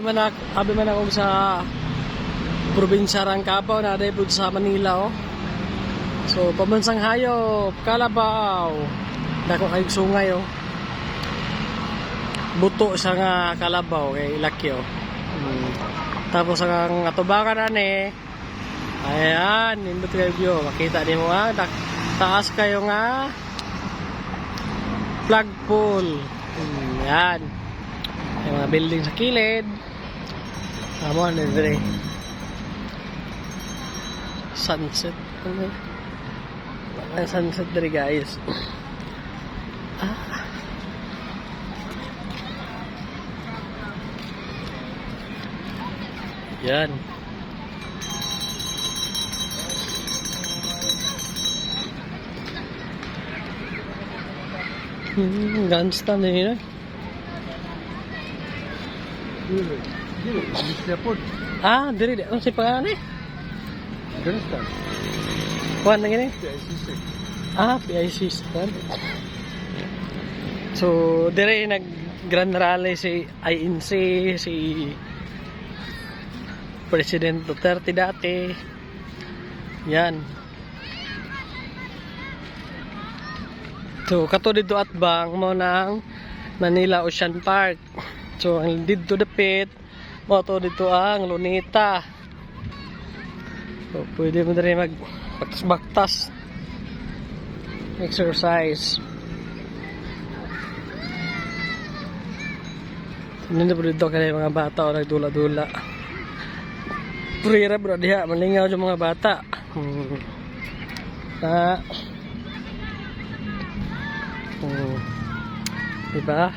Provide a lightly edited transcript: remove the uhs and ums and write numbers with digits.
abi man ako sa probinsya Rangkapaw na dahil po sa Manila oh. So pamansang hayop, kalabaw. Dako kayong sungay oh. Buto sa nga kalabaw kay laki oh. Tapos ang atubangan ani. Ayan, nindot kayo view. Makita niyo nga taas kayo nga flagpole. Ayan. May mga building sa kilid. Tama na dire. Sunset. Sunset dire guys. Yan. Gangsta na yun. Diri. Ano si pangalan eh? Gangsta. Kuhan na gini? PICC. PICC. So, diri nag-grand rally si INC, si President Duterte dati. Yan. So, kato dito at bang mo ng Manila Ocean Park. So, ang dito dapit mo to dito ang Luneta. So, pwede mo rin mag-baktas exercise. Nandito po dito kaya mga bata o nagdula-dula. Purira bro diha, malingaw yung mga bata. Diba?